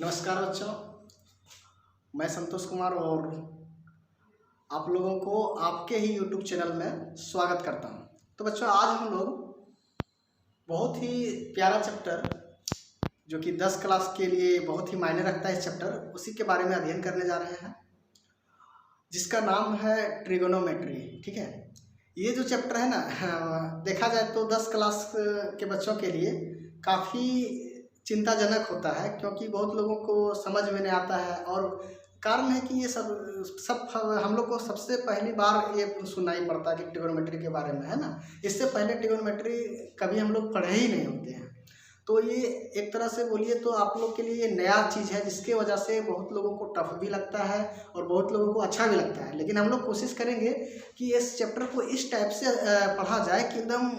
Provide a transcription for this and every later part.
नमस्कार बच्चों, मैं संतोष कुमार और आप लोगों को आपके ही YouTube चैनल में स्वागत करता हूं। तो बच्चों, आज हम लोग बहुत ही प्यारा चैप्टर जो कि 10 क्लास के लिए बहुत ही मायने रखता है, इस चैप्टर उसी के बारे में अध्ययन करने जा रहे हैं, जिसका नाम है ट्रिगोनोमेट्री। ठीक है, ये जो चैप्टर है ना, देखा जाए तो 10 क्लास के बच्चों के लिए काफ़ी चिंताजनक होता है, क्योंकि बहुत लोगों को समझ में नहीं आता है। और कारण है कि ये सब हम लोग को सबसे पहली बार ये सुनाई पड़ता है कि ट्रिगोनोमेट्री के बारे में, है ना। इससे पहले ट्रिगोनोमेट्री कभी हम लोग पढ़े ही नहीं होते हैं। तो ये एक तरह से बोलिए तो आप लोग के लिए ये नया चीज़ है, जिसके वजह से बहुत लोगों को टफ भी लगता है और बहुत लोगों को अच्छा भी लगता है। लेकिन हम लोग कोशिश करेंगे कि इस चैप्टर को इस टाइप से पढ़ा जाए कि एकदम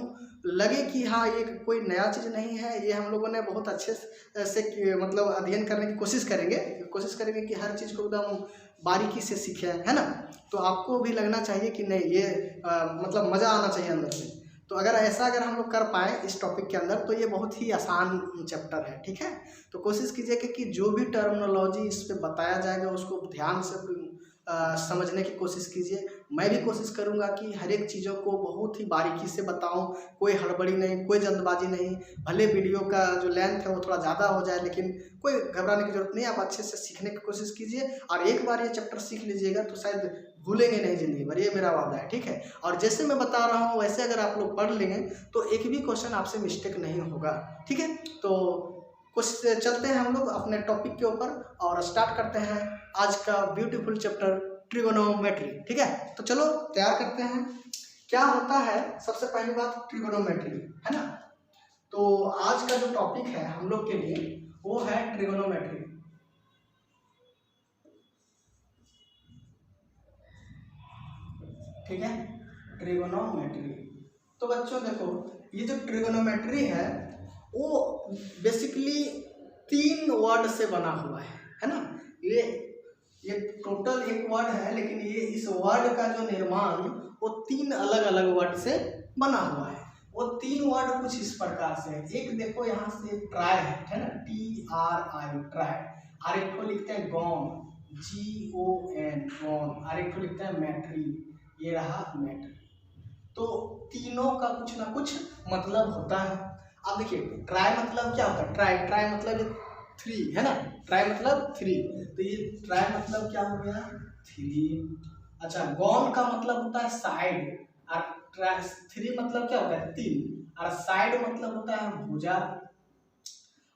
लगे कि हाँ, ये कोई नया चीज़ नहीं है, ये हम लोगों ने बहुत अच्छे से मतलब अध्ययन करने की कोशिश करेंगे कि हर चीज़ को एकदम बारीकी से सीखें, है ना। तो आपको भी लगना चाहिए कि नहीं, ये मतलब मज़ा आना चाहिए अंदर से। तो अगर हम लोग कर पाएँ इस टॉपिक के अंदर, तो ये बहुत ही आसान चैप्टर है। ठीक है, तो कोशिश कीजिए कि जो भी टर्मिनोलॉजी इस पे बताया जाएगा उसको ध्यान से समझने की कोशिश कीजिए। मैं भी कोशिश करूंगा कि हर एक चीज़ों को बहुत ही बारीकी से बताऊं, कोई हड़बड़ी नहीं, कोई जल्दबाजी नहीं। भले वीडियो का जो लेंथ है वो थोड़ा ज़्यादा हो जाए, लेकिन कोई घबराने की जरूरत नहीं। आप अच्छे से सीखने की कोशिश कीजिए और एक बार ये चैप्टर सीख लीजिएगा तो शायद भूलेंगे नहीं ज़िंदगी भर, ये मेरा वादा है। ठीक है, और जैसे मैं बता रहा हूँ वैसे अगर आप लोग पढ़ लेंगे तो एक भी क्वेश्चन आपसे मिस्टेक नहीं होगा। ठीक है, तो कुछ चलते हैं हम लोग अपने टॉपिक के ऊपर और स्टार्ट करते हैं आज का ब्यूटीफुल चैप्टर ट्रिगोनोमेट्री। ठीक है, तो चलो तैयार करते हैं। क्या होता है सबसे पहली बात ट्रिगोनोमेट्री, है ना। तो आज का जो टॉपिक है हम लोग के लिए वो है ट्रिगोनोमेट्री। ठीक है, ट्रिगोनोमेट्री। तो बच्चों देखो, ये जो ट्रिगोनोमेट्री है वो बेसिकली 3 वर्ड से बना हुआ है ना। ये टोटल एक वर्ड है, लेकिन ये इस वर्ड का जो निर्माण वो 3 अलग अलग वर्ड से बना हुआ है। वो 3 वर्ड कुछ इस प्रकार से है। एक देखो यहाँ से ट्राई है ना, TRI ट्राई। और एक को लिखते हैं गॉन, GON गॉन। और एक को लिखते हैं मैट्री, ये रहा मैट्री। तो तीनों का कुछ ना कुछ मतलब होता है। अब देखिए, ट्राई मतलब क्या होता है? ट्राई मतलब 3 है ना, ट्राई मतलब 3। तो ये ट्राई मतलब क्या हो गया? 3। अच्छा, गॉन का मतलब होता है साइड, और 3 मतलब क्या होता है? 3। और साइड मतलब होता है भुजा।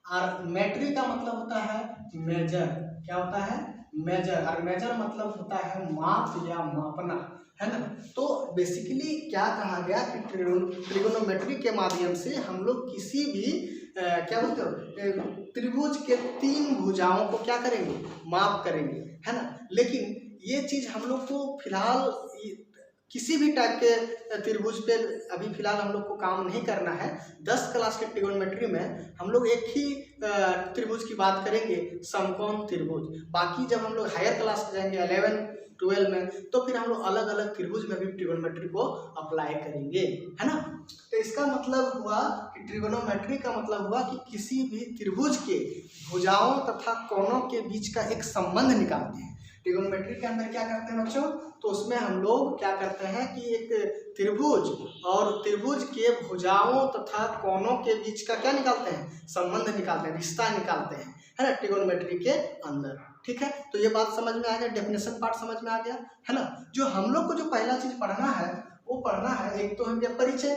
और मैट्री का मतलब होता है मेजर। क्या होता है? मेजर। और मेजर मतलब होता है माप या मापना, है ना। तो बेसिकली क्या कहा गया कि ट्रिगोनोमेट्री के माध्यम से हम लोग किसी भी क्या बोलते हो, त्रिभुज के 3 भुजाओं को क्या करेंगे? माप करेंगे, है ना। लेकिन ये चीज़ हम लोग को फिलहाल किसी भी टाइप के त्रिभुज पे अभी फिलहाल हम लोग को काम नहीं करना है। 10 क्लास के ट्रिगोनोमेट्री में हम लोग एक ही त्रिभुज की बात करेंगे, समकोण त्रिभुज। बाकी जब हम लोग हायर क्लास जाएंगे 11 12 में, तो फिर हम लोग अलग अलग त्रिभुज में भी ट्रिगोनोमेट्री को अप्लाई करेंगे, है ना। तो इसका मतलब हुआ कि ट्रिगोनोमेट्री का मतलब हुआ कि किसी भी त्रिभुज के भुजाओं तथा कोणों के बीच का एक संबंध निकालते हैं। ट्रिगोनोमेट्री के अंदर क्या करते हैं बच्चों? तो उसमें हम लोग क्या करते हैं कि एक त्रिभुज और त्रिभुज के भुजाओं तथा कोणों के बीच का क्या निकालते हैं? संबंध निकालते हैं, रिश्ता निकालते हैं, है ना, ट्रिगोनोमेट्री के अंदर। ठीक है, तो ये बात समझ में आ गया, डेफिनेशन पार्ट समझ में आ गया, है ना। जो हम लोग को जो पहला चीज पढ़ना है वो पढ़ना है, एक तो हो गया परिचय।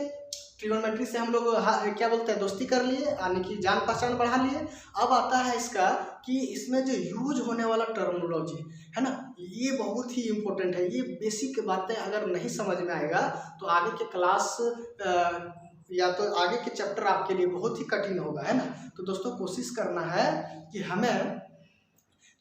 ट्रिगोनोमेट्री से हम लोग क्या बोलते हैं, दोस्ती कर लिए, यानी कि जान पहचान बढ़ा लिए। अब आता है इसका कि इसमें जो यूज होने वाला टर्मिनोलॉजी है ना, ये बहुत ही इम्पोर्टेंट है। ये बेसिक बातें अगर नहीं समझ में आएगा तो आगे के क्लास या तो आगे के चैप्टर आपके लिए बहुत ही कठिन होगा, है ना। तो दोस्तों, कोशिश करना है कि हमें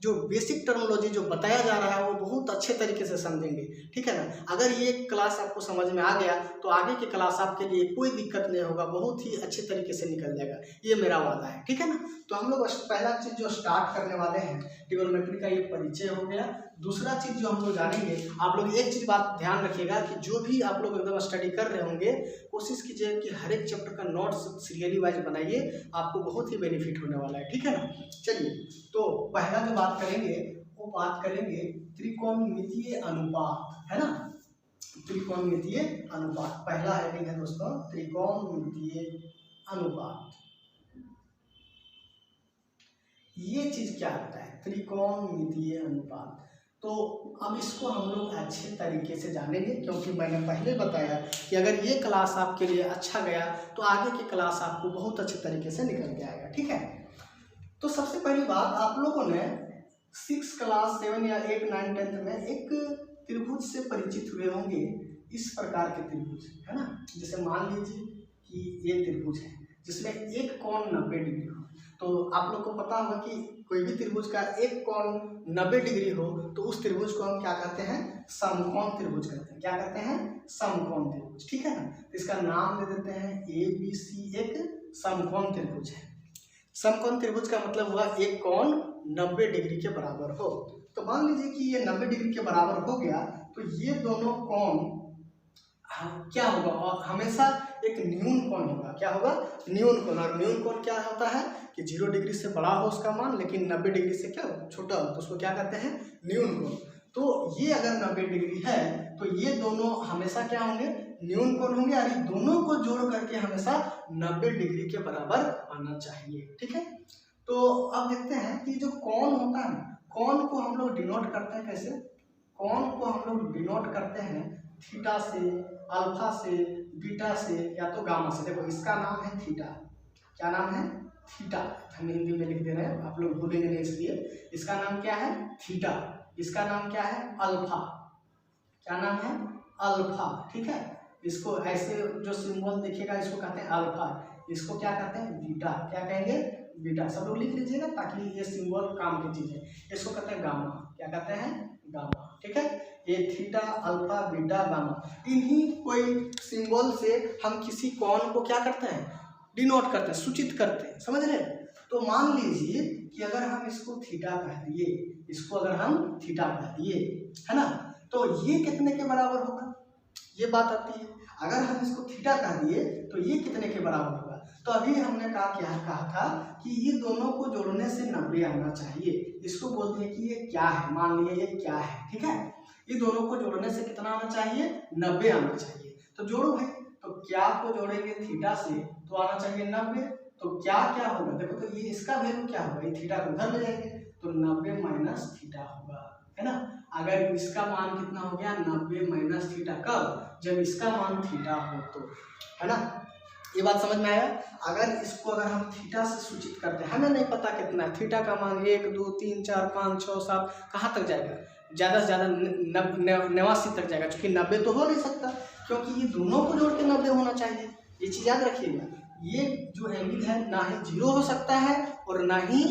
जो बेसिक टर्मिनोलॉजी जो बताया जा रहा है वो बहुत अच्छे तरीके से समझेंगे। ठीक है ना। अगर ये क्लास आपको समझ में आ गया तो आगे की क्लास आपके लिए कोई दिक्कत नहीं होगा, बहुत ही अच्छे तरीके से निकल जाएगा, ये मेरा वादा है। ठीक है ना। तो हम लोग पहला चीज़ जो स्टार्ट करने वाले हैं, ट्रिगोनोमेट्री का ये परिचय हो गया। दूसरा चीज़ जो हम लोग जानेंगे, आप लोग एक चीज़ बात ध्यान रखिएगा कि जो भी आप लोग एकदम स्टडी कर रहे होंगे वो कोशिश कीजिए कि हर एक चैप्टर का नोट्स सीरियली वाइज बनाइए, आपको बहुत ही बेनिफिट होने वाला है, ठीक है ना। चलिए, तो पहला जो बात करेंगे वो बात करेंगे त्रिकोणमितीय अनुपात, है ना। त्रिकोणमितीय अनुपात पहला हेडिंग है दोस्तों, त्रिकोणमितीय अनुपात। ये चीज क्या होता है त्रिकोणमितीय अनुपात? तो अब इसको हम लोग अच्छे तरीके से जानेंगे, क्योंकि मैंने पहले बताया कि अगर ये क्लास आपके लिए अच्छा गया तो आगे की क्लास आपको बहुत अच्छे तरीके से निकल के आएगा, ठीक है। तो सबसे पहली बात, आप लोगों ने 6 क्लास 7 या 8 9 10 में एक त्रिभुज से परिचित हुए होंगे, इस प्रकार के त्रिभुज, है ना। जैसे मान लीजिए कि ये त्रिभुज है जिसमें एक कोण 90 डिग्री हो, तो आप लोग को पता होगा कि कोई भी त्रिभुज का एक कोण 90 डिग्री हो तो उस त्रिभुज को हम क्या कहते हैं, समकोण त्रिभुज कहते हैं। क्या कहते हैं, समकोण त्रिभुज, ठीक है ना। तो इसका नाम दे देते हैं ABC, एक समकोण त्रिभुज है। समकोण त्रिभुज का मतलब हुआ एक कोण 90 डिग्री के बराबर हो। तो मान लीजिए कि ये 90 डिग्री के बराबर हो गया, तो ये दोनों कोण क्या होगा, और हमेशा एक न्यून कोण होगा। क्या होगा, न्यून कोण। और न्यून कोण क्या होता है कि 0 डिग्री से बड़ा हो उसका मान, लेकिन 90 डिग्री से क्या छोटा हो, तो उसको क्या कहते हैं, न्यून कोण। तो ये अगर 90 डिग्री है तो ये दोनों हमेशा क्या होंगे, न्यून कोण होंगे, और ये दोनों को जोड़ करके हमेशा 90 डिग्री के बराबर आना चाहिए, ठीक है। तो अब देखते हैं कि जो कोण होता है, कोण को हम लोग डिनोट करते हैं कैसे। कोण को हम लोग डिनोट करते हैं थीटा से, अल्फा से, बीटा से, या तो गामा से। देखो इसका नाम है थीटा। क्या नाम है, थीटा। हम हिंदी में लिख दे रहे हैं, आप लोग भूलेंगे नहीं इसलिए। इसका नाम क्या है, थीटा। इसका नाम क्या है, अल्फा। क्या नाम है, अल्फा, ठीक है। इसको ऐसे जो सिंबल दिखेगा इसको कहते हैं अल्फा, इसको क्या कहते हैं, बीटा। क्या कहेंगे, बीटा। सब लोग लिख लीजिएगा ताकि ये सिंबल काम की चीज है। इसको कहते हैं गामा। क्या कहते हैं, गामा, ठीक है। ये थीटा, अल्फा, बीटा, गामा, इन्हीं कोई सिंबल से हम किसी कोण को क्या करते हैं, डिनोट करते हैं, सूचित करते हैं, समझ रहे। तो मान लीजिए कि अगर हम इसको थीटा कह दिए, इसको अगर हम थीटा कह दिए, है ना, तो ये कितने के बराबर होगा, ये बात आती है। अगर हम इसको थीटा कह दिए तो ये कितने के बराबर होगा। तो अभी हमने कहा था कि ये दोनों को जोड़ने से 90 आना चाहिए। इसको बोलते हैं कि ये क्या है, मान लीजिए ये क्या है, ठीक है। ये दोनों को जोड़ने से कितना आना चाहिए, 90 आना चाहिए। तो जोड़ो भाई, तो क्या को जोड़ेंगे थीटा से तो आना चाहिए 90। तो क्या क्या होगा, देखो तो ये इसका वैल्यू क्या होगा, ये थीटा को उधर ले जाएंगे तो 90 माइनस थीटा होगा, है ना। अगर इसका मान कितना हो गया, 90 माइनस थीटा, कब, जब इसका मान थीटा हो तो, है ना। ये बात समझ में आया। अगर इसको अगर हम थीटा से सूचित करते हैं, हमें नहीं पता कितना है, थीटा का मान 1 2 3 4 5 6 7 कहाँ तक जाएगा, ज़्यादा से ज़्यादा 89 तक जाएगा, क्योंकि 90 तो हो नहीं सकता, क्योंकि ये दोनों को जोड़ के 90 होना चाहिए। ये चीज़ याद रखिएगा। ये जो एंगल है ना ही 0 हो सकता है और ना ही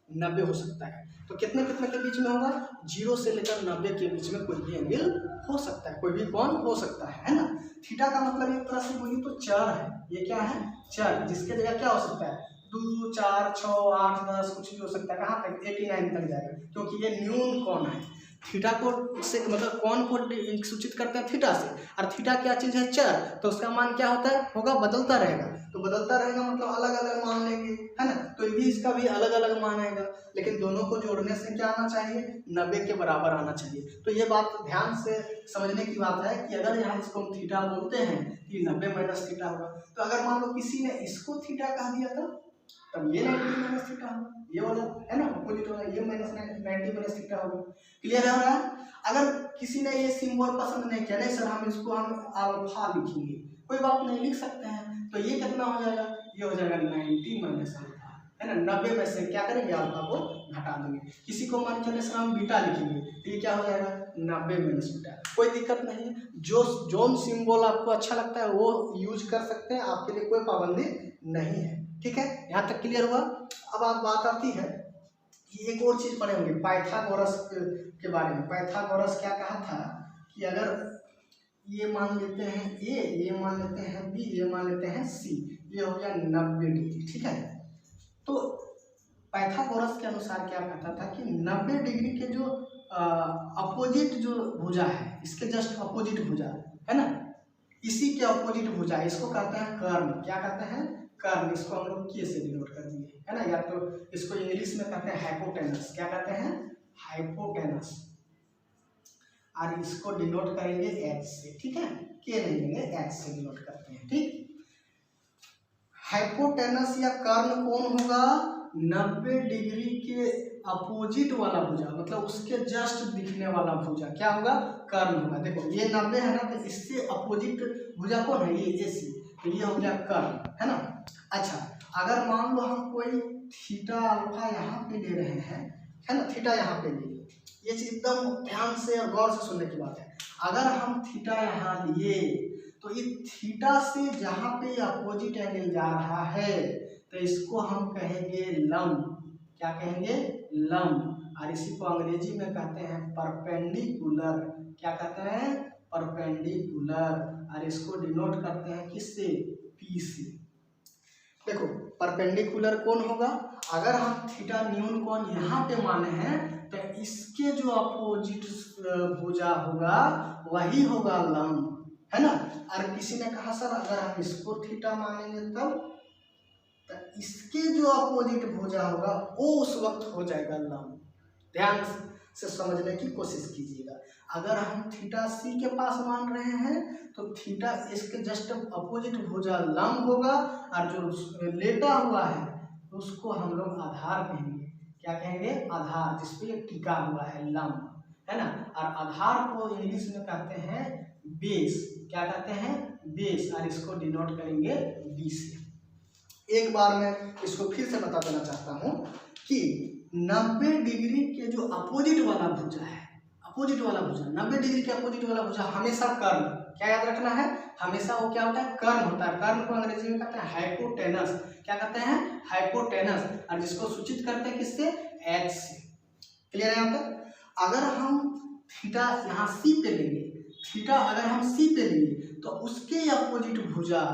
90 हो सकता है। तो कितने कितने के बीच में होगा, 0 से लेकर 90 के बीच में कोई भी एंगल हो सकता है, कोई भी कोण हो सकता है ना। थीटा का मतलब एक तरह से बोलिए तो चर है। ये क्या है, चर, जिसके जगह क्या हो सकता है, 2 4 6 8 10 कुछ भी हो सकता है। कहाँ तक, 89 तक जाएगा, क्योंकि ये न्यून कोण है। थीटा को से मतलब कोण को सूचित करते हैं थीटा से, और थीटा क्या चीज़ है, चर। तो उसका मान क्या होता है, होगा, बदलता रहेगा। तो बदलता रहेगा मतलब अलग अलग मान लेंगे, है ना। तो ये भी, इसका भी अलग अलग मान आएगा, लेकिन दोनों को जोड़ने से क्या आना चाहिए, 90 के बराबर आना चाहिए। तो ये बात ध्यान से समझने की बात है कि अगर यहाँ इसको हम थीटा बोलते हैं कि 90 माइनस थीटा होगा। तो अगर मान लो किसी ने इसको थीटा कह दिया था तब ये 90 माइनस थीटा होगा, ये वाला है ना अपोजिट वाला, ये माइनस 90 माइनस थीटा होगा। क्लियर है रहा है। अगर किसी ने ये सिंबल पसंद नहीं किया, नहीं सर हम इसको हम अल्फा लिखेंगे, कोई बात नहीं, लिख सकते हैं। तो ये कितना हो जाएगा, ये हो जाएगा 90 माइनस अल्फा, है ना। 90 में से क्या करेंगे, अल्फा को घटा देंगे। किसी को मान चले सर हम बीटा लिखेंगे, तो ये क्या हो जाएगा, 90 माइनस बीटा। कोई दिक्कत नहीं है, जो सिंबल आपको अच्छा लगता है वो यूज कर सकते हैं, आपके लिए कोई पाबंदी नहीं है, ठीक है। यहाँ तक क्लियर हुआ। अब आप बात आती है कि एक और चीज पढ़े होंगे पाइथागोरस के बारे में। पाइथागोरस क्या कहा था कि अगर ये मान लेते हैं ए, ये मान लेते हैं बी, ये मान लेते हैं सी, ये हो गया 90 डिग्री, ठीक है। तो पाइथागोरस के अनुसार क्या कहता था कि 90 डिग्री के जो अपोजिट जो भुजा है, इसके जस्ट अपोजिट भुजा है ना, इसी के अपोजिट भुजा, इसको कहते हैं कर्ण। क्या कहते हैं? कर्ण। इसको हम लोग के से डिनोट कर दिए, है ना। या तो इसको इंग्लिश में कहते हैं हाइपोटेनस। क्या कहते हैं? हाइपोटेनस। और इसको डिनोट करेंगे एच से, ठीक है। के नहीं लेंगे, एच से डिनोट करते हैं, ठीक। हाइपोटेनस या कर्ण कौन होगा? 90 डिग्री के अपोजिट वाला भुजा, मतलब उसके जस्ट दिखने वाला भुजा क्या होगा? कर्ण होगा। देखो ये 90 है ना, तो इससे अपोजिट भुजा कौन है? ये AC, तो ये हो गया कर्ण, है ना। अच्छा, अगर मान लो हम कोई थीटा अल्फा यहाँ पे ले रहे हैं, है ना, थीटा यहाँ पे ले, ये चीज एकदम ध्यान से और गौर से सुनने की बात है। अगर हम थीटा यहाँ लिए तो ये थीटा से जहाँ पे अपोजिट एंगल जा रहा है तो इसको हम कहेंगे लंब। क्या कहेंगे? लंब। और इसी को अंग्रेजी में कहते हैं परपेंडिकुलर। क्या कहते हैं? परपेंडिकुलर। और इसको डिनोट करते हैं किससे? P से। देखो परपेंडिकुलर कौन होगा? अगर हम थीटा न्यून कोण यहाँ पे माने हैं तो इसके जो अपोजिट भुजा होगा वही होगा लंब, है ना। और किसी ने कहा सर अगर हम इसको थीटा मानेंगे तब, तो इसके जो अपोजिट भुजा होगा वो उस वक्त हो जाएगा लंब। ध्यान से समझने की कोशिश कीजिएगा। अगर हम थीटा C के पास मान रहे हैं तो थीटा इसके जस्ट अपोजिट भुजा लंब होगा, और जो लेटा हुआ है उसको हम लोग आधार कहेंगे। क्या कहेंगे? आधार, जिसपे ये टिका हुआ है, लंब, है ना। और आधार को इंग्लिश में कहते हैं बेस। क्या कहते हैं? बेस। और इसको डिनोट करेंगे B से। एक बार मैं इसको फिर से बता देना चाहता हूँ कि 90 डिग्री के जो अपोजिट वाला भुजा है, अपोजिट वाला भुजा, 90 डिग्री के अपोजिट वाला भुजा हमेशा कर्ण। क्या याद रखना है? हमेशा वो क्या होता है? कर्ण होता है। कर्ण को अंग्रेजी में कहते हैं हाइपोटेनस। क्या कहते हैं? हाइपोटेनस। और जिसको सूचित करते हैं किससे? H से। क्लियर है यहाँ तक? अगर हम थीटा यहाँ C पे लेंगे, थीटा अगर हम C पे लेंगे तो उसके अपोजिट भुजा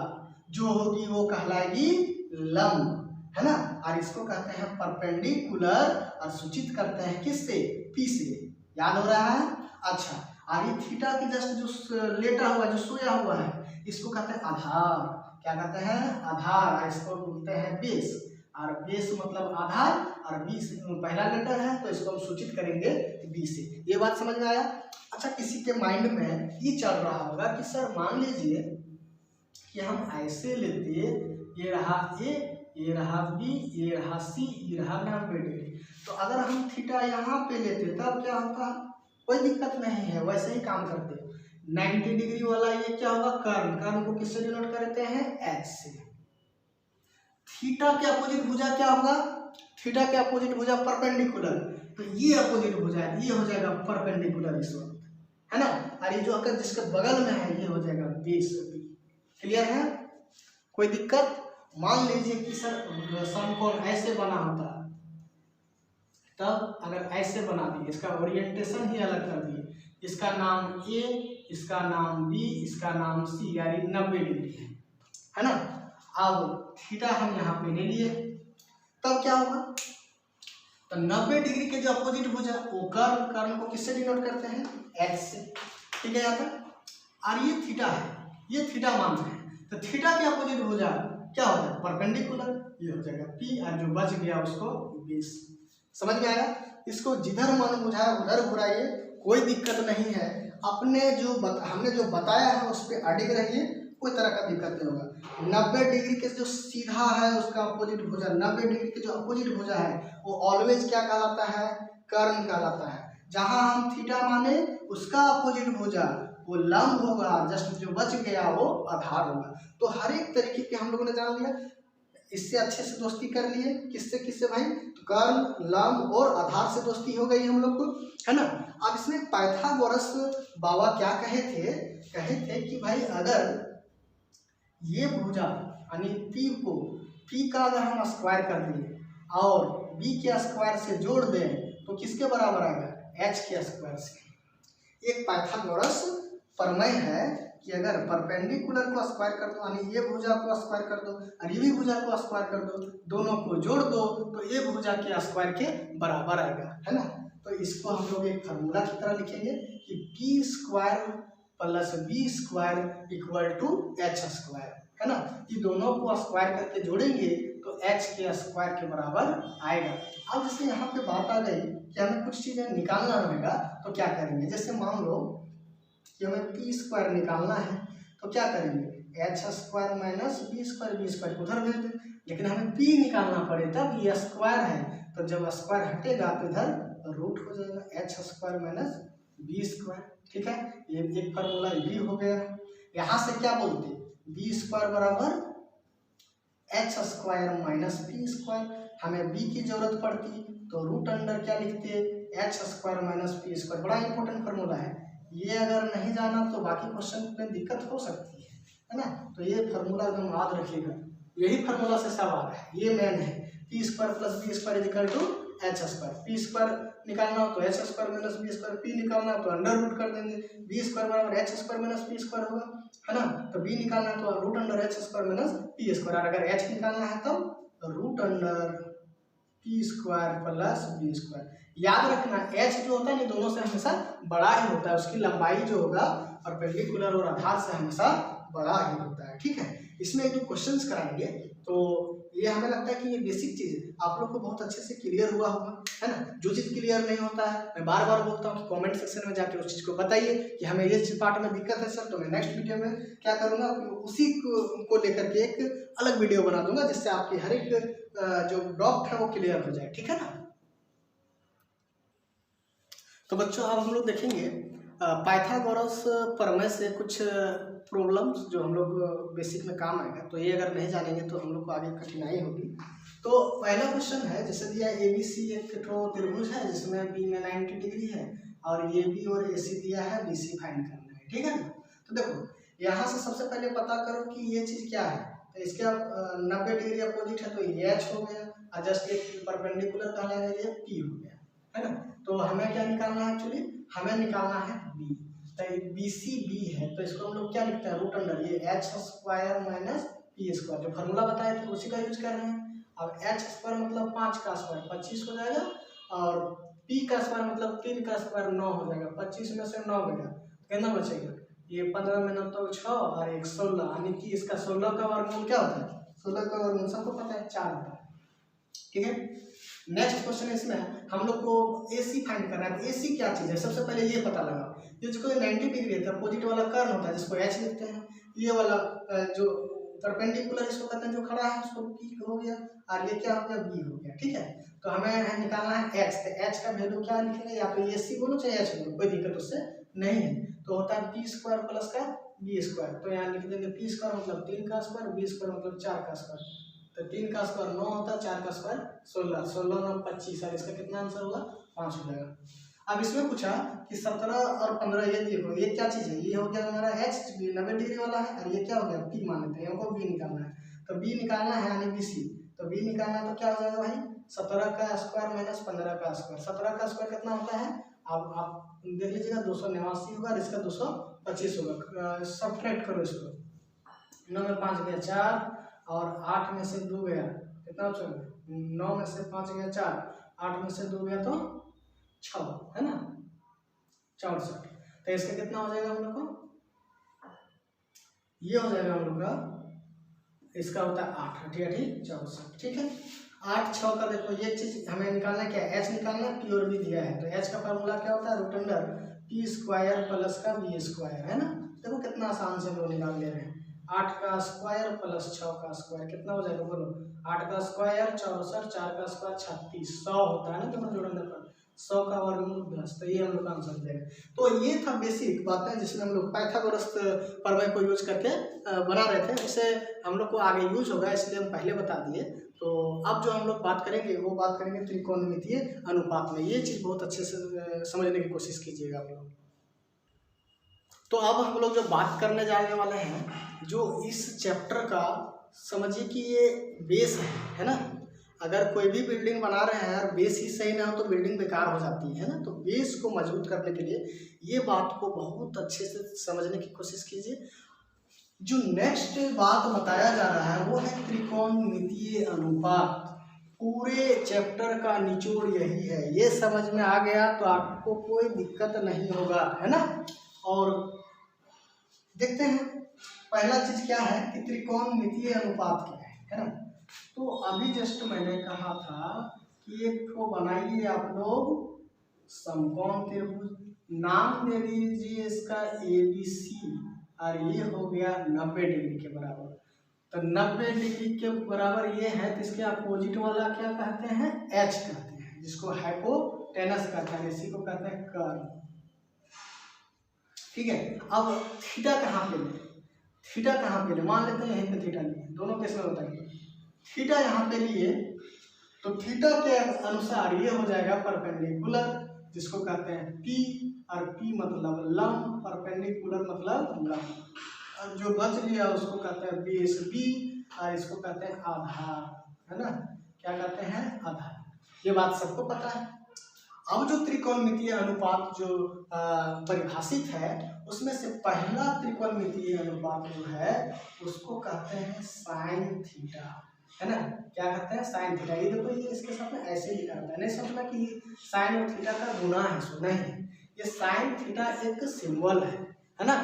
जो होगी वो कहलाएगी लंब, है ना। और इसको कहते हैं परपेंडिकुलर, और सूचित करते हैं किससे? P से। याद हो रहा है? अच्छा, और ये थीटा के जस्ट जो लेटा हुआ, जो सोया हुआ है, इसको कहते हैं आधार। क्या कहते हैं? आधार। इसको बोलते हैं बेस। और बेस मतलब आधार, और B पहला लेटर है तो इसको हम सूचित करेंगे B से। ये बात समझ में आया? अच्छा, किसी के माइंड में ये चल रहा होगा कि सर मान लीजिए कि हम ऐसे लेते, ये रहा A, ये रहा B, ये रहा C, ये रहा 90 डिग्री, तो अगर हम थीटा यहाँ पे लेते तब क्या होता? कोई दिक्कत नहीं है, वैसे ही काम करते। 90 डिग्री वाला ये क्या होगा? कर्ण। कर्ण को किससे डिनोट करते हैं? H से। थीटा के अपोजिट भुजा क्या होगा? थीटा के अपोजिट भुजा परपेंडिकुलर, तो ये अपोजिट भुजा है, ये हो जाएगा परपेंडिकुलर इस वक्त, है ना। और ये जो अगर जिसके बगल में है ये हो जाएगा बेस। क्लियर है? कोई दिक्कत? मान लीजिए कि सर समकोण ऐसे बना होता, तब अगर ऐसे बना दिए, इसका ओरिएंटेशन ही अलग कर दिए, इसका नाम A, इसका नाम B, इसका नाम C, यानी 90 डिग्री है ना। अब थीटा हम यहाँ पे ले लिए, तब क्या होगा? तो 90 डिग्री के जो अपोजिट भुजा वो कर्ण, कर्ण को किससे डिनोट करते हैं? H से। ठीक है यहाँ तक? और ये थीटा है, ये थीटा मान रहे हैं, तो थीटा के अपोजिट भुजा क्या हो जाएगा? परपेंडिकुलर, ये हो जाएगा P, और जो बच गया उसको बेस। समझ में आया? इसको जिधर मन बुझाए उधर घुराइए, कोई दिक्कत नहीं है। अपने जो हमने जो बताया है उस पर अडिग रहिए, कोई तरह का दिक्कत नहीं होगा। 90 डिग्री के जो सीधा है उसका अपोजिट भुजा, 90 डिग्री के जो अपोजिट भुजा है वो ऑलवेज क्या कहलाता है? कर्ण कहलाता है। जहां हम थीटा माने उसका अपोजिट भुजा वो लंब होगा, जस्ट जो बच गया वो आधार होगा। तो हर एक तरीके के हम लोगों ने जान लिया, इससे अच्छे से दोस्ती कर लिए। किससे किससे भाई? तो कर्ण, लंब और आधार से दोस्ती हो गई हम लोग को, है ना। अब इसमें पाइथागोरस बाबा क्या कहे थे कि भाई अगर ये भुजा यानी P का अगर हम स्क्वायर कर दें और B के स्क्वायर से जोड़ दें तो किसके बराबर आएगा? H के स्क्वायर से। एक पाइथागोरस प्रमेय है कि अगर परपेंडिकुलर को स्क्वायर कर दो, यानी ये भुजा को स्क्वायर कर दो और ये भी भुजा को स्क्वायर कर दो, दोनों को जोड़ दो तो ये भुजा के स्क्वायर के बराबर आएगा, है ना। तो इसको हम लोग एक फार्मूला की तरह लिखेंगे कि P square plus B square equal to H square, है ना। ये दोनों को स्क्वायर करके जोड़ेंगे तो एच के स्क्वायर के बराबर आएगा। अब जैसे यहाँ पे बात आ गई कि हमें कुछ चीज़ें निकालना रहेगा तो क्या करेंगे, जैसे मान लो कि हमें पी स्क्वायर निकालना है तो क्या करेंगे, H square minus B square उधर भेज दें, लेकिन हमें पी निकालना पड़े तब ये स्क्वायर है तो जब स्क्वायर हटेगा तो इधर रूट हो जाएगा, H square minus B square, ठीक है। ये एक फार्मूला ये भी हो गया। यहाँ से क्या बोलते, बी स्क्वायर बराबर H square minus B square, हमें बी की जरूरत पड़ती तो रूट अंडर क्या लिखते, H square minus B square. बड़ा इंपॉर्टेंट फार्मूला है ये, अगर नहीं जाना तो बाकी क्वेश्चन में दिक्कत हो सकती है ना। तो ये फार्मूला एकदम याद रखिएगा, यही फार्मूला से सवाल है, ये मेन है। P square plus B square equal to H square, P square निकालना हो तो H square minus B square, P निकालना हो तो अंडर रूट कर देंगे, बी स्क्वायर बराबर H square minus P square होगा, है ना। तो बी निकालना है तो root under H square minus P square, और अगर एच निकालना है तब root under P square plus B square. याद रखना एच जो होता है ना दोनों से हमेशा बड़ा ही होता है, उसकी लंबाई जो होगा परपेंडिकुलर और आधार से हमेशा बड़ा ही होता है, ठीक है। इसमें एक दो क्वेश्चंस कराएंगे तो ये हमें लगता है कि ये बेसिक चीज आप लोग को बहुत अच्छे से क्लियर हुआ होगा, है ना। जो चीज़ क्लियर नहीं होता है मैं बार बार बोलता हूँ कि कमेंट सेक्शन में जाके उस चीज़ को बताइए कि हमें ये चीज पार्ट में दिक्कत है सर, तो मैं नेक्स्ट वीडियो में क्या करूँगा उसी को लेकर के एक अलग वीडियो बना दूंगा जिससे आपकी हर एक जो डाउट है वो क्लियर हो जाए, ठीक है ना। तो बच्चों अब हम लोग देखेंगे पाइथागोरस प्रमेय से कुछ प्रॉब्लम्स जो हम लोग बेसिक में काम आएगा, तो ये अगर नहीं जानेंगे तो हम लोग को आगे कठिनाई होगी। तो पहला क्वेश्चन है, जैसे दिया ए बी सी एक त्रिभुज है जिसमें बी में 90 डिग्री है और ए बी और ए सी दिया है, बी सी फाइंड करना है, ठीक है ना। तो देखो यहाँ से सबसे पहले पता करो कि ये चीज़ क्या है, तो इसके 90 डिग्री अपोजिट है तो ये एच हो गया और जस्ट एक परपेंडिकुलर कहलाएगा ये पी हो गया, है ना। तो हमें क्या निकालना है, एक्चुअली हमें निकालना है बी, तो बी सी बी है तो इसको हम लोग क्या लिखते हैं रूट अंडर ये H square minus P square, जो फार्मूला बताए थे उसी का यूज कर रहे हैं। अब एच स्क्वायर मतलब 5 का स्क्वायर 25 हो जाएगा और पी का स्क्वायर मतलब 3 का स्क्वायर 9 हो जाएगा, 25 में से 9 गया कितना बचेगा, ये 15 में 9 तो 6 और 1 16, यानी कि इसका 16 का वर्गमूल क्या होता है, 16 का वर्गमूल सबको पता है 4 होता है, ठीक है। नेक्स्ट क्वेश्चन इसमें हम लोग को AC फाइंड करना है। AC क्या चीज़ है, सबसे पहले ये पता लगा, ये जो 90 डिग्री है तो अपोजिट वाला कर्व होता है जिसको H लिखते हैं, ये वाला जो परपेंडिकुलर इसको कहते हैं जो खड़ा है उसको P हो गया और ये क्या हो गया B हो गया, ठीक है। तो हमें निकालना है H, तो H का वैल्यू क्या लिखेंगे, या तो AC बोलो चाहे H बोलो, कोई दिक्कत उससे नहीं है। तो होता है P स्क्वायर प्लस का B स्क्वायर, तो यहाँ लिख देंगे P स्क्वायर मतलब 3 का स्क्वायर, B स्क्वायर मतलब 4 का स्क्वायर, तो 3 का स्क्वायर 9 होता है, 4 का स्क्वायर 16, 16 9 25, और इसका कितना आंसर होगा 5 हो जाएगा। अब इसमें पूछा कि 17 और 15 ये देखो ये क्या चीज़ है, ये हो गया हमारा H 90 डिग्री वाला है और ये क्या हो गया P मान लेते हैं, हमको B निकालना है, तो B निकालना है यानी BC, तो B निकालना है तो क्या हो जाएगा भाई 17 का स्क्वायर माइनस 15 का स्क्वायर, 17 का स्क्वायर कितना होता है अब आप देख लीजिएगा 289 होगा और इसका 225 होगा, सब्ट्रैक्ट करो इसको, 9 में 5 गया 4 और 8 में से 2 गया कितना बचेगा, 9 में से 5 गया 4, 8 में से 2 गया तो 6, है ना 64, तो इसका कितना हो जाएगा हम लोग को, ये हो जाएगा हम लोग का, इसका होता है 8 8 64, ठीक है। 8 6 का देखो ये चीज हमें निकालना क्या है, H निकालना, P और B दिया है, तो H का फार्मूला क्या होता है root under P square plus का B स्क्वायर, है ना। देखो कितना आसान से हम लोग निकाल ले रहे हैं, 8 का स्क्वायर प्लस 6 का स्क्वायर कितना हो जाएगा बोलो, 8 का स्क्वायर 64, 4 का स्क्वायर 36, 100 होता है ना दोनों जोड़ने पर, 100 का वर्गमूल 10, तो ये हम लोग का आंसर देगा। तो ये था बेसिक बातें जिसमें हम लोग पाइथागोरस प्रमेय को यूज करके बना रहे थे, जिससे हम लोग को आगे यूज होगा इसलिए हम पहले बता दिए। तो अब जो हम लोग बात करेंगे वो बात करेंगे त्रिकोणमितीय अनुपात में, ये चीज़ बहुत अच्छे से समझने की कोशिश कीजिएगा आप लोग। तो अब हम लोग जो बात करने जाने वाले हैं, जो इस चैप्टर का समझिए कि ये बेस है ना। अगर कोई भी बिल्डिंग बना रहे हैं और बेस ही सही ना हो तो बिल्डिंग बेकार हो जाती है ना। तो बेस को मजबूत करने के लिए ये बात को बहुत अच्छे से समझने की कोशिश कीजिए। जो नेक्स्ट बात बताया जा रहा है वो है त्रिकोणमितीय अनुपात। पूरे चैप्टर का निचोड़ यही है, ये समझ में आ गया तो आपको कोई दिक्कत नहीं होगा, है ना। और देखते हैं पहला चीज क्या है कि त्रिकोणमितीय अनुपात क्या है ना। तो अभी जस्ट मैंने कहा था कि एक को बनाइए आप लोग समकोण त्रिभुज, नाम दे दीजिए इसका ABC, और ये हो गया 90 डिग्री के बराबर। तो 90 डिग्री के बराबर ये है, तो इसके अपोजिट वाला क्या कहते हैं, H कहते हैं, जिसको हाइपोटेनस कहते हैं, इसी को कहते हैं कर्व। ठीक है, अब थीटा कहाँ पे ले, थीटा कहाँ पे ले, मान लेते हैं यहीं पे थीटा लिए, दोनों केस में बताइए। थीटा यहाँ पे लिए तो थीटा के अनुसार ये हो जाएगा परपेंडिकुलर, जिसको कहते हैं P, और P मतलब लंब, परपेंडिकुलर मतलब लंब, और जो बच लिया उसको कहते हैं बेस B, और इसको कहते हैं आधार, है ना, क्या कहते हैं, आधार। ये बात सबको पता है। अब जो त्रिकोणमितीय अनुपात जो परिभाषित है, उसमें से पहला त्रिकोणमितीय अनुपात जो है उसको कहते हैं साइन थीटा, है ना, क्या कहते हैं, साइन थीटा। ये देखो, ये इसके साथ में ऐसे लिखा रहता है, नहीं समझना कि साइन और थीटा का गुना है, सो नहीं, ये साइन थीटा एक सिंबल है ना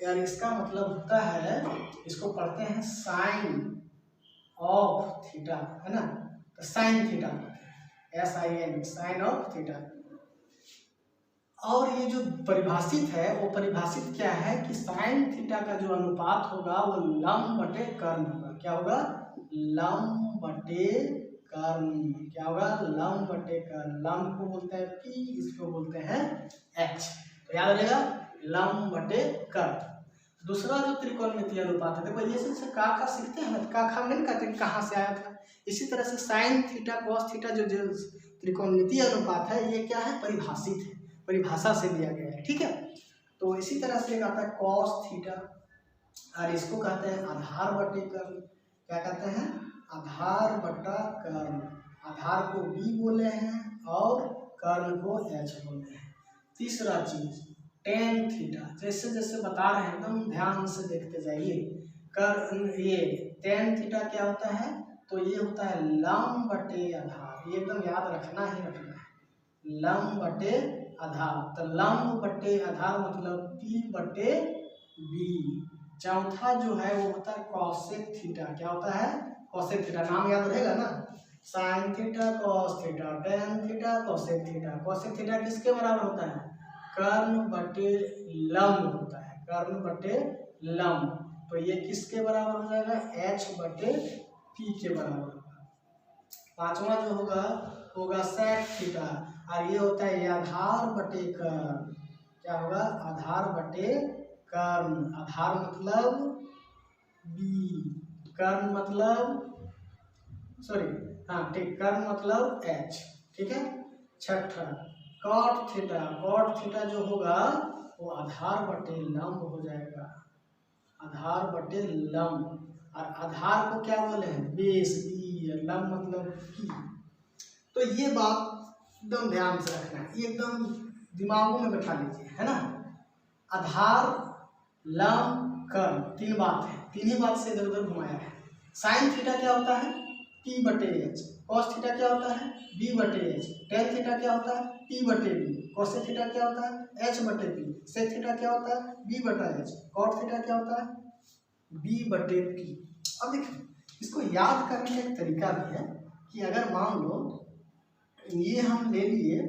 यार, इसका मतलब होता है, इसको पढ़ते हैं साइन ऑफ थीटा, है ना, तो sine theta SIN, sine of theta. और ये जो परिभाषित है वो परिभाषित क्या है कि साइन थीटा का जो अनुपात होगा वो लंब बटे कर्ण होगा। क्या होगा, लंब बटे कर्ण, क्या होगा, लंब बटे कर्ण। लंब को बोलते हैं P, इसको बोलते हैं H, तो याद रहेगा लंब बटे कर्ण। दूसरा जो त्रिकोणमितीय अनुपात है, देखो ये से का सीखते हैं ना, का नहीं कहते कहाँ से आया था। इसी तरह से साइन थीटा कॉस थीटा जो त्रिकोणमितीय अनुपात है, ये क्या है, परिभाषित है, परिभाषा से लिया गया है। ठीक है, तो इसी तरह से आता है कॉस थीटा, और इसको कहते हैं आधार बटे कर्ण। क्या कहते हैं, आधार बटा कर्ण। आधार को B बोले हैं और कर्ण को H बोले हैं। तीसरा चीज टेन थीटा, जैसे जैसे बता रहे हैं एकदम ध्यान से देखते जाइए। कर्ण, ये टेन थीटा क्या होता है, तो ये होता है लंब बटे आधार, ये एकदम याद रखना ही रखना है, लंब बटे आधार। तो लंब बटे आधार मतलब P बटे B। चौथा जो है वो होता है कॉसेक थीटा। क्या होता है, कॉसेक थीटा, नाम याद रहेगा ना, sine theta cos theta, tan theta cosec theta. Cosec theta किसके बराबर होता है, कर्ण बटे लंब होता है, कर्ण बटे लंब। तो ये किसके बराबर हो जाएगा, H बटे P के बराबर होगा। पांचवा जो होगा सेक थीटा, और ये होता है आधार बटे कर्ण। क्या होगा, आधार बटे कर्ण। आधार मतलब B, कर्ण मतलब ठीक, कर्ण मतलब H। ठीक है, छठा कॉट थीटा। कॉट थीटा जो होगा वो आधार बटे लंब हो जाएगा, आधार बटे लंब। और आधार को क्या बोले हैं, बेस B, लंब मतलब P। तो ये बात एकदम ध्यान से रखना है, ये एकदम दिमागों में बैठा लीजिए, है ना। आधार, लंब, कर्ण, तीन बात है, तीन ही बात से इधर उधर घुमाया है। साइन थीटा क्या होता है, P बटे H। कॉस थीटा क्या होता है, B बटे H। टेन थीटा क्या होता है, P बटे B। कोसेक थीटा क्या होता है, H बटे P। सेक थीटा क्या होता है, B बटा H। कॉट थीटा क्या होता है, B बटे P। अब देखिए, इसको याद करने का एक तरीका भी है कि अगर मान लो ये हम ले लिए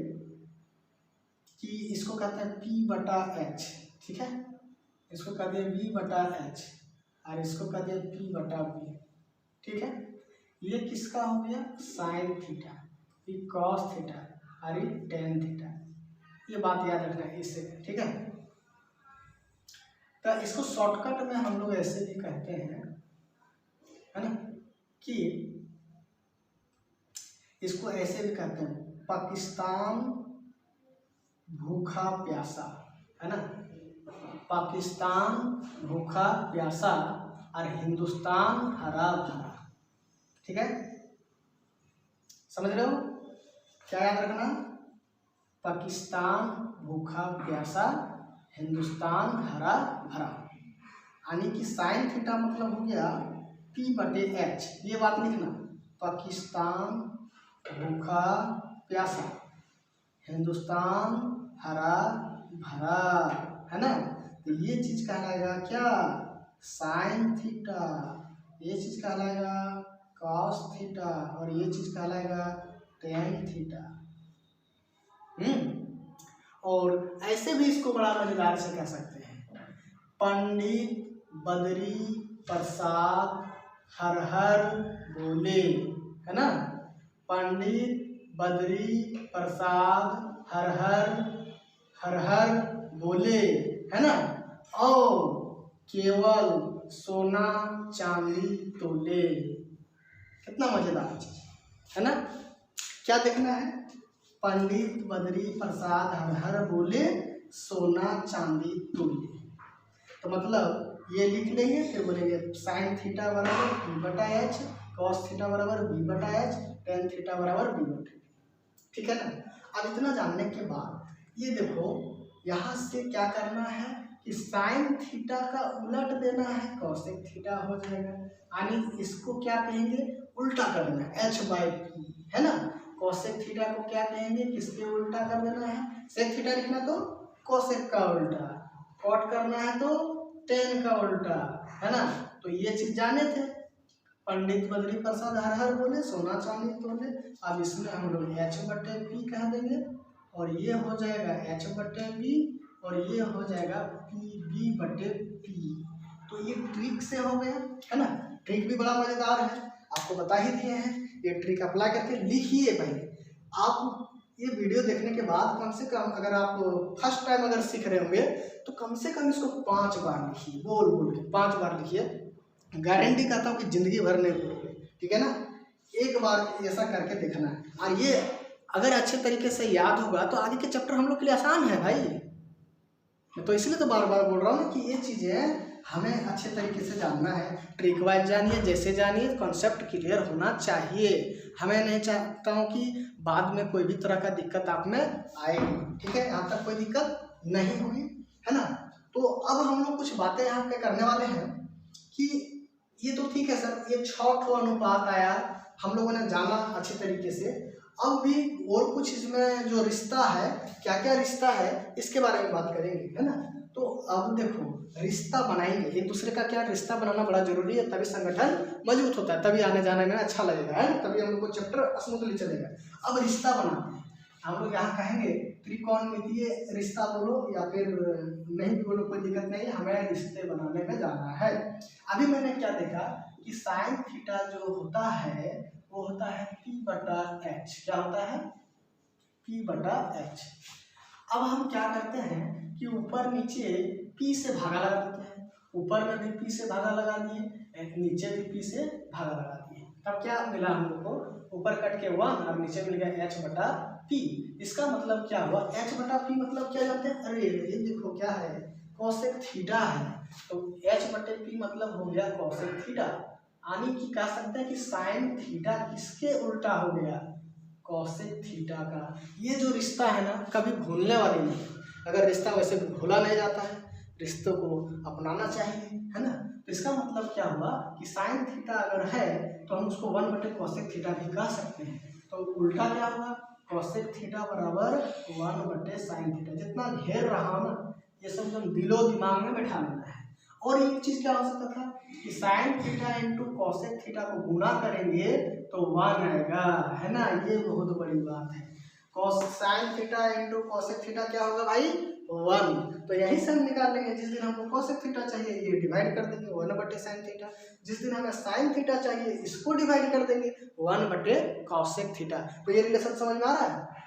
कि इसको कहते हैं P बटा H, ठीक है, इसको कहते हैं B बटा H, और इसको कहते हैं P बटा B। ठीक है, ये किसका हो गया, साइन थीटा, ये कॉस थीटा, और ये टेन थीटा। ये बात याद रखना है इससे, ठीक है। तो इसको शॉर्टकट में हम लोग ऐसे भी कहते हैं, है ना, कि इसको ऐसे भी कहते हैं, पाकिस्तान भूखा प्यासा, है ना, पाकिस्तान भूखा प्यासा और हिंदुस्तान हरा भरा। ठीक है, समझ रहे हो, क्या याद रखना, पाकिस्तान भूखा प्यासा, हिंदुस्तान हरा भरा। यानी कि साइन थीटा मतलब हो गया P बटे H, ये बात लिखना, पाकिस्तान भूखा प्यासा, हिंदुस्तान हरा भरा, है ना। तो ये चीज कहलाएगा क्या, साइन थीटा, ये चीज कहलाएगा कॉस थीटा, और ये चीज कहलाएगा टेन थीटा। और ऐसे भी इसको बड़ा मजेदार से कह सकते हैं, पंडित बद्री प्रसाद हर हर बोले, है ना, पंडित बद्री प्रसाद हर हर बोले, है ना, और केवल सोना चांदी तोले। कितना मजेदार चीज है ना। क्या देखना है, पंडित बद्री प्रसाद हर हर बोले, सोना चांदी तोले। तो मतलब ये लिख लेंगे, फिर बोलेंगे साइन थीटा बराबर बी बटा एच, कॉस थीटा बराबर बी बटा एच, टेन थीटा बराबर बी बटा, ठीक है ना। अब इतना जानने के बाद ये देखो यहाँ से क्या करना है कि साइन थीटा का उलट देना है, कॉसेक थीटा हो जाएगा, यानी इसको क्या कहेंगे, उल्टा कर देना है, एच बाई पी, है ना। कॉसेक थीटा को क्या कहेंगे, किसके उल्टा कर देना है, सेक थीटा लिखना तो कोसेक का उल्टा, कॉट करना है तो टेन का उल्टा, है ना। तो ये चीज जाने थे, पंडित बद्री प्रसाद हर हर बोले, सोना चांदी तोले। अब इसमें हम लोग एच बटे पी कह देंगे, और ये हो जाएगा एच बटे पी, और ये हो जाएगा पी बी बटे पी। तो ये ट्रिक से हो गया, है ना। ट्रिक भी बड़ा मजेदार है, आपको बता ही दिए हैं। ये ट्रिक अप्लाई करके लिखिए पहले। आप ये वीडियो देखने के बाद कम से कम, अगर आप फर्स्ट टाइम अगर सीख रहे होंगे तो कम से कम इसको 5 बार लिखिए, बोल बोल के 5 बार लिखिए। गारंटी करता हूँ कि जिंदगी भर नहीं भूलोगे, ठीक है ना। एक बार ऐसा करके देखना है, और ये अगर अच्छे तरीके से याद होगा तो आगे के चैप्टर हम लोग के लिए आसान है भाई। तो इसलिए तो बार बार बोल रहा हूँ ना कि ये चीज़ें हमें अच्छे तरीके से जानना है। ट्रिक वाइज जानिए, जैसे जानिए, कॉन्सेप्ट क्लियर होना चाहिए। हमें नहीं चाहता हूँ कि बाद में कोई भी तरह का दिक्कत आप में आएगी, ठीक है। यहाँ तक कोई दिक्कत नहीं होगी, है ना। तो अब हम लोग कुछ बातें यहाँ पे करने वाले हैं कि ये तो ठीक है सर, ये 6 अनुपात आया, हम लोगों ने जाना अच्छे तरीके से। अब भी और कुछ इसमें जो रिश्ता है, क्या क्या रिश्ता है, इसके बारे में बात करेंगे, है ना। तो अब देखो रिश्ता बनाएंगे, एक दूसरे का क्या रिश्ता बनाना बड़ा जरूरी है, तभी संगठन मजबूत होता है, तभी आने जाने में अच्छा लगेगा, है, तभी हम लोग को चैप्टर स्मूथली चलेगा। अब रिश्ता बनाते हैं हम लोग, यहाँ कहेंगे त्रिकोणमितीय रिश्ता बोलो या फिर नहीं बोलो, कोई दिक्कत नहीं है, हमें रिश्ते बनाने में जाना है। अभी मैंने क्या देखा कि साइन थीटा जो होता है वो होता है पी बटा एच। क्या होता है, पी बटा एच। अब हम क्या करते हैं कि ऊपर नीचे पी से भागा लगा देते हैं, ऊपर में भी पी से भागा लगा दिए, नीचे भी पी से भागा लगा दिए, तब क्या मिला हम लोग को, ऊपर कट के 1 और नीचे मिल गया एच बटा पी। इसका मतलब क्या हुआ, एच बटा पी मतलब क्या जानते हैं, अरे ये देखो क्या है, कॉसेक थीटा है, तो एच बटे पी मतलब हो गया कॉसेक थीटा। यानी कि कह सकते हैं कि साइन थीटा किसके उल्टा हो गया, कॉसेक थीटा का। ये जो रिश्ता है ना कभी भूलने वाली नहीं, अगर रिश्ता वैसे भी भूला नहीं जाता है, रिश्तों को अपनाना चाहिए, है ना। तो इसका मतलब क्या हुआ कि साइन थीटा अगर है तो हम उसको 1 बटे कॉसेक थीटा भी कह सकते हैं। तो उल्टा क्या हुआ, कॉसेक थीटा बराबर 1 बटे साइन थीटा। जितना घेर रहा ना ये सब एकदम दिलो दिमाग में बैठा लेना है। और एक चीज क्या हो सकता था कि sine theta into cosec theta को गुना करेंगे तो 1 आएगा, है ना। ये बहुत बड़ी बात है, cos sine theta into cosec theta क्या होगा भाई, 1। तो यही से हम निकाल लेंगे, जिस दिन हमको कॉसेक थीटा चाहिए ये डिवाइड कर देंगे 1 बटे साइन थीटा, जिस दिन हमें साइन थीटा चाहिए इसको डिवाइड कर देंगे 1 बटे कॉसेक थीटा। तो ये रिलेशन समझ में आ रहा है।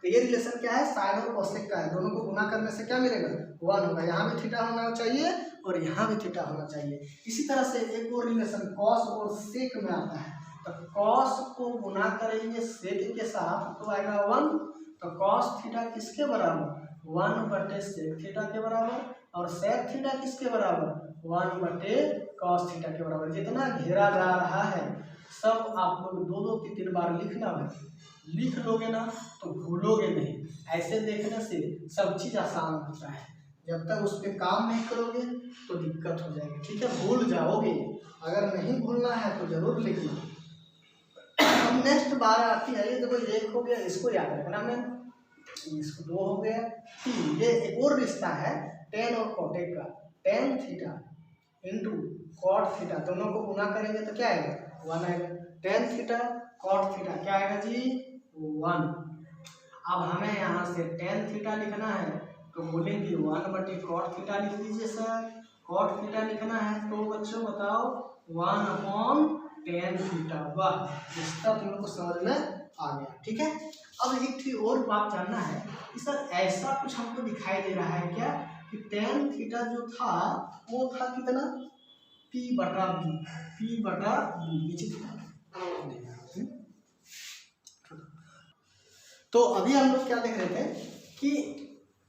तो ये रिलेशन क्या है, साइन और कॉसेक का है, दोनों को गुना करने से क्या मिलेगा, 1 होगा। यहाँ भी थीटा होना चाहिए और यहाँ भी थीटा होना चाहिए। इसी तरह से एक और रिलेशन कॉस और सेक में आता है, तो कॉस को गुना करेंगे सेक के साथ तो आएगा 1। तो कॉस थीटा किसके बराबर, 1 बटे सेक थीटा के बराबर, और सेक थीटा किसके बराबर, 1 बटे कॉस थीटा के बराबर। जितना घेरा जा रहा है सब आप लोग 2-2, 3-3 बार लिखना भाई, लिख लोगे ना तो भूलोगे नहीं। ऐसे देखने से सब चीज़ आसान होता है, जब तक उस पर काम नहीं करोगे तो दिक्कत हो जाएगी, ठीक है, भूल जाओगे। अगर नहीं भूलना है तो जरूर लिखना। अब नेक्स्ट बार आती है, ये देखो 1 हो गया, इसको याद रखना में, इसको 2 हो गया 3। ये एक और रिश्ता है टेन और कॉटेक का, tan theta into cot theta, दोनों को गुना करेंगे तो क्या आएगा 1 आएगा। टेन थीटा कॉट थीटा क्या आएगा जी 1। अब हमें यहाँ से टेन थीटा लिखना है तो बोलेंगे 1 कॉट थीटा लिख दीजिए सर। कॉट थीटा लिखना है तो बच्चों बताओ 1/10 थीटा। वाह, रिश्ता तुम लोग को समझ में आ गया, ठीक है। अब एक थी और बात जानना है कि सर ऐसा कुछ हमको दिखाई दे रहा है क्या कि टेन थीटा जो था वो था कितना P/B नीचे था। तो अभी हम लोग क्या देख रहे थे कि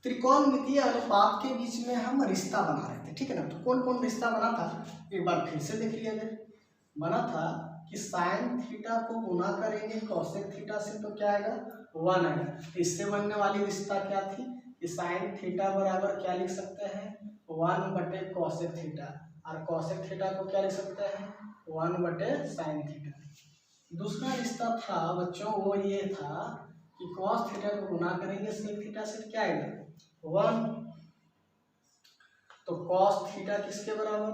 त्रिकोणमितीय अनुपात के बीच में हम रिश्ता बना रहे थे, ठीक है ना। तो कौन कौन रिश्ता बना था एक बार फिर से देख लिया जाए। बना था कि साइन थीटा को गुना करेंगे कॉसेक थीटा से तो क्या आएगा 1 आएगा। इससे बनने वाली रिश्ता क्या थी कि साइन थीटा बराबर क्या लिख सकते हैं 1/कॉसेक थीटा, और कॉसेक थीटा को क्या लिख सकते हैं 1/साइन थीटा। दूसरा रिश्ता था बच्चों वो ये था कि कॉस थीटा को गुना करेंगे सेक थीटा से क्या आएगा 1। तो कॉस थीटा किसके बराबर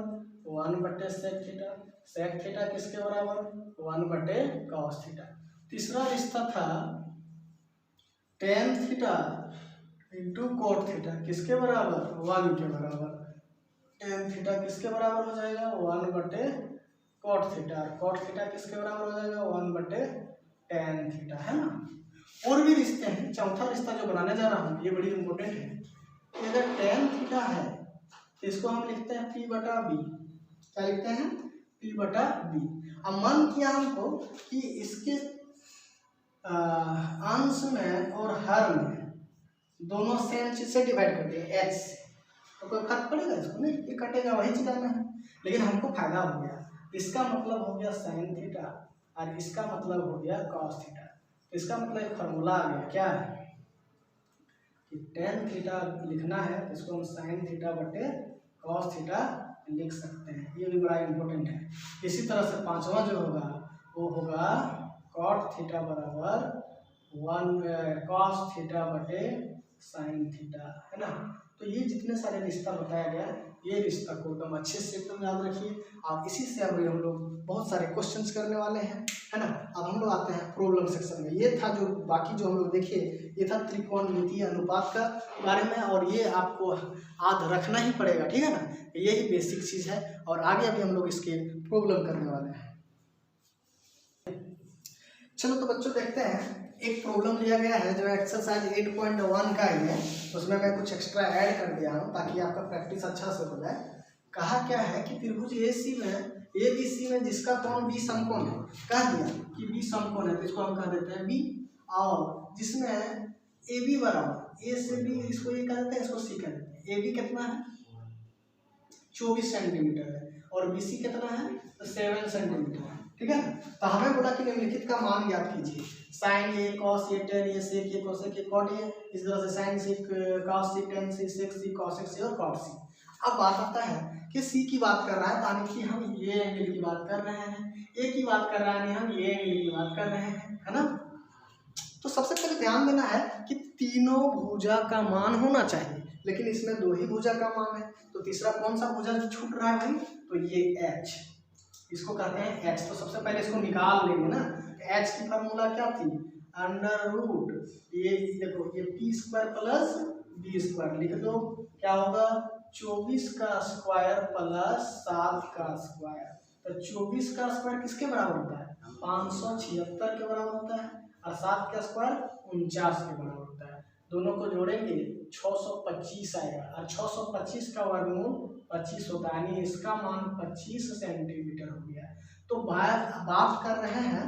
1/सेक थीटा, सेक थीटा किसके बराबर 1/कॉस थीटा। तीसरा रिश्ता था ten theta into cot theta किसके बराबर 1 के बराबर। टेन थीटा किसके बराबर हो जाएगा 1/कॉट थीटा, कॉट थीटा किसके बराबर हो जाएगा 1/tan थीटा, है ना। और भी रिश्ते हैं। चौथा रिश्ता जो बनाने जा रहा हूँ ये बड़ी इंपॉर्टेंट है कि अगर tan थीटा है तो इसको हम लिखते हैं P/B। क्या लिखते हैं P/B। अब मन किया हमको कि इसके अंश में और हर में दोनों सेम चीज से डिवाइड कर दिया h से, तो कोई फर्क पड़ेगा इसको नहीं, ये कटेगा वही चीज आना है। लेकिन हमको फायदा हो गया, इसका मतलब हो गया साइन थीटा और इसका मतलब हो गया कॉस थीटा। तो इसका मतलब एक फार्मूला आ गया क्या है कि टेन थीटा लिखना है तो इसको हम साइन थीटा बटे कॉस थीटा लिख सकते हैं। ये भी बड़ा इंपॉर्टेंट है। इसी तरह से पांचवा जो होगा वो होगा कॉट थीटा बराबर 1 कॉस थीटा बटे साइन थीटा, है ना। तो ये जितने सारे रिश्ता बताया गया ये रिश्ता को एकदम अच्छे से एकदम याद रखिए, और इसी से अभी हम लोग बहुत सारे क्वेश्चंस करने वाले हैं, है ना। अब हम लोग आते हैं प्रॉब्लम सेक्शन में। ये था जो बाकी जो हम लोग देखे ये था त्रिकोणमितीय अनुपात का बारे में, और ये आपको याद रखना ही पड़ेगा, ठीक है ना। यही बेसिक चीज़ है और आगे अभी हम लोग इसके प्रॉब्लम करने वाले हैं। चलो तो बच्चों देखते हैं, एक प्रॉब्लम लिया गया है जो एक्सरसाइज 8.1 का ही है, उसमें मैं कुछ एक्स्ट्रा ऐड कर दिया हूँ ताकि आपका प्रैक्टिस अच्छा से हो जाए। कहा क्या है कि त्रिभुज ABC में जिसका कोण B समकोण है, कह दिया कि B समकोण है तो इसको हम कह देते हैं B, और जिसमें AB बराबर A से B, इसको ये कह देते हैं, इसको C कह देते हैं। AB कितना है 24 सेंटीमीटर है और BC कितना है तो 7 सेंटीमीटर है, ठीक है। तो हमें बोला कि निम्नलिखित का मान ज्ञात कीजिए। Sine A cos A tan A sec A cosec A cot A, इस तरह से sine C cos C tan C sec C cosec C और कॉट सी। अब बात आता है कि सी की बात कर रहा है यानी कि हम ये एंगल की बात कर रहे हैं, ए की बात कर रहा है यानी हम ये एंगल की बात कर रहे हैं, है ना। तो सबसे पहले ध्यान देना है कि तीनों भुजा का मान होना चाहिए, लेकिन इसमें दो ही भुजा का मान है। तो तीसरा कौन सा भुजा जो छूट रहा है भाई, तो ये h, इसको कहते हैं h। तो सबसे पहले इसको निकाल लेंगे ना। h की फार्मूला क्या थी √ ये देखो ये p² प्लस b² लिख दो, क्या होगा 24 का स्क्वायर प्लस 7 का स्क्वायर। तो 24 का स्क्वायर किसके बराबर होता है 576 के बराबर होता है, और 7 का स्क्वायर 49 के बराबर होता है। दोनों को जोड़ेंगे 625 आएगा, और 625 का वर्गमूल 25 होता है, यानी इसका मान 25 सेंटीमीटर हो गया। तो बात कर रहे हैं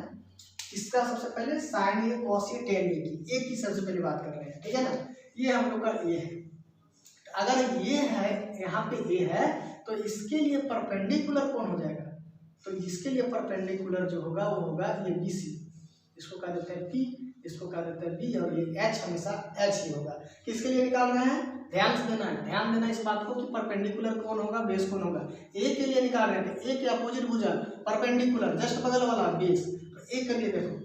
इसका सबसे पहले sign A cos A tan ए की, एक ही सबसे पहले बात कर रहे हैं, ठीक है ना। ये हम लोग का ए है, अगर ये है यहाँ पे ए है तो इसके लिए परपेंडिकुलर कौन हो जाएगा, तो इसके लिए परपेंडिकुलर जो होगा वो होगा ये BC, इसको कह देते हैं P, इसको कह देते हैं B, और ये H हमेशा H ही होगा। किसके लिए निकाल रहे हैं, ध्यान से देना है, ध्यान देना इस बात को कि परपेंडिकुलर कौन होगा बेस कौन होगा। ए के लिए निकाल रहे थे, ए के अपोजिट भुजा परपेंडिकुलर जस्ट बगल वाला बेस। तो ए के लिए देखो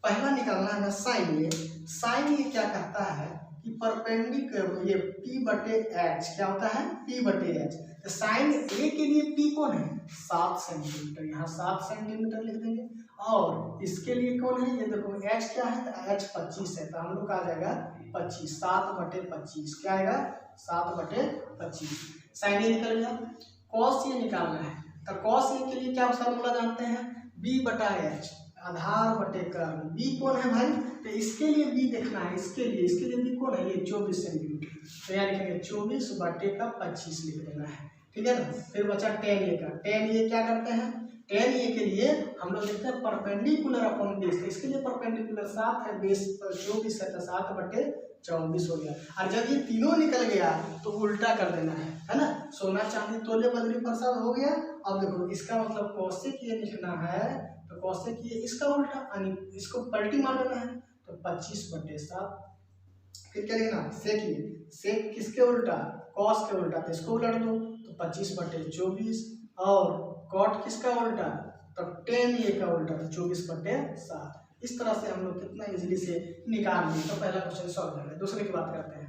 पहला निकालना है साइन ए। साइन ए क्या कहता है कि परपेंडिकुलर ये P बटे H क्या होता है, P बटे H। तो साइन A के लिए P कौन है, 7 सेंटीमीटर, यहाँ 7 सेंटीमीटर लिख देंगे। और इसके लिए कौन है, ये देखो H क्या है, तो H 25 है, तो हम लोग का आ जाएगा 25, 7 बटे 25 क्या आएगा, 7 बटे 25। साइन ए निकल गया। कॉस ए निकालना है, तो कॉस ए के लिए क्या फॉर्मूला जानते हैं, B बटा H, आधार बटे कर्ण। B कौन है भाई, तो इसके लिए B देखना है, इसके लिए B कौन है, ये 24 सेंटीमीटर, तो यहाँ लिखेंगे 24 बटे का 25 लिख देना है, ठीक है ना। फिर बचा tan ए का, tan ए क्या करते हैं, tan ए के लिए हम लोग देखते हैं परपेंडिकुलर अपॉन बेस, तो इसके लिए परपेंडिकुलर 7 है, बेस पर 24 है, तो 7 बटे 24 हो गया। और जब ये तीनों निकल गया तो उल्टा कर देना है ना, सोना चांदी तोले बजरी प्रसाद हो गया। अब देखो इसका मतलब कोसेक ये लिखना है, तो कोसेक ये इसका उल्टा, यानी इसको पलटी मार देना है, तो 25 बटे 7। फिर क्या लिखना, सेक ये, सेक किसके उल्टा, कॉस के उल्टा, तो इसको उलट दो, तो 25 बटे 24। और कॉट किसका उल्टा, तो tan ए का उल्टा, तो 24 बटे 7। इस तरह से हम लोग कितना इजीली से निकाल लें। तो पहला क्वेश्चन सॉल्व कर लें। दूसरे की बात करते हैं।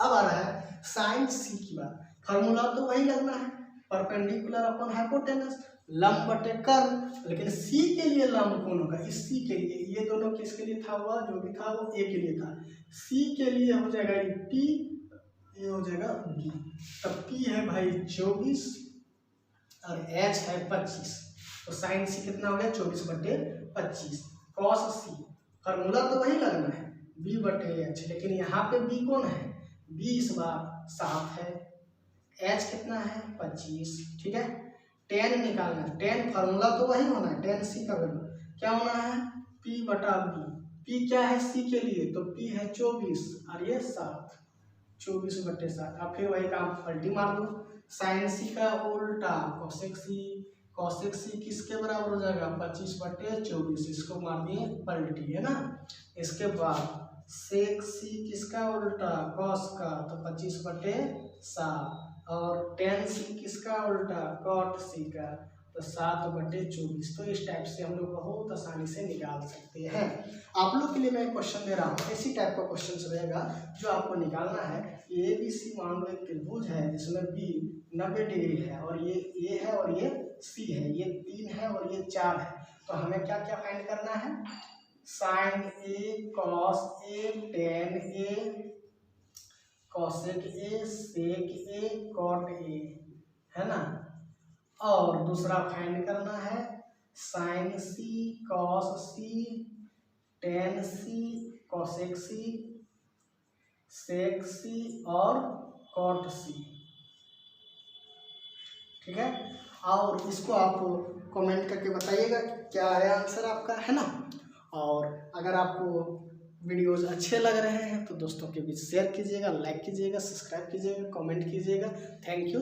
अब आ रहा है साइन सी की बात। फार्मूला तो वही लगना है, परपेंडिकुलर अपॉन हाइपोटेनस, लंब बटे कर्ल। लेकिन सी के लिए लंब कौन होगा, इस सी के लिए, ये दोनों किसके लिए था हुआ, जो भी था वो ए के लिए था। सी के लिए हो जाएगा ये P, ये हो जाएगा B। तब P है भाई 24 और H है 25, तो साइन सी कितना हो गया, 24 बटे 25। कॉस सी फार्मूला तो वही लगना है, B बटे H, लेकिन यहाँ पे B कौन है, B इस बार 7 है, H कितना है 25, ठीक है। tan निकालना है, tan फार्मूला तो वही होना है, tan सी का वैल्यू क्या होना है, P बटा B। P क्या है C के लिए, तो P है 24 और ये 7, 24 बटे 7। अब फिर वही काम पलटी मार दो, साइन सी का उल्टा कोसेक सी, कोसेक सी किसके बराबर हो जाएगा, 25 बटे 24, इसको मार दिए पलटी, है ना। इसके बाद सेक सी किसका उल्टा, कॉस का, तो 25 बटे 7। और tan सी किसका उल्टा, कॉट सी का, तो 7 बटे 24। तो इस टाइप से हम लोग बहुत आसानी से निकाल सकते हैं। आप लोग के लिए मैं क्वेश्चन दे रहा हूँ, इसी टाइप का क्वेश्चन रहेगा जो आपको निकालना है। ए बी सी मान लो एक त्रिभुज है जिसमें बी 90 डिग्री है, और ये ए है और ये सी है, ये 3 है और ये 4 है। तो हमें क्या क्या फाइंड करना है, sine A, cos A, tan A, cosec A, sec A, cot A, है ना। और दूसरा फाइंड करना है sine C, cos C, tan C, cosec C, sec C और कॉट सी, ठीक है। और इसको आप कमेंट करके बताइएगा क्या है आंसर आपका, है ना। और अगर आपको वीडियोज़ अच्छे लग रहे हैं तो दोस्तों के बीच शेयर कीजिएगा, लाइक कीजिएगा, सब्सक्राइब कीजिएगा, कमेंट कीजिएगा। Thank you.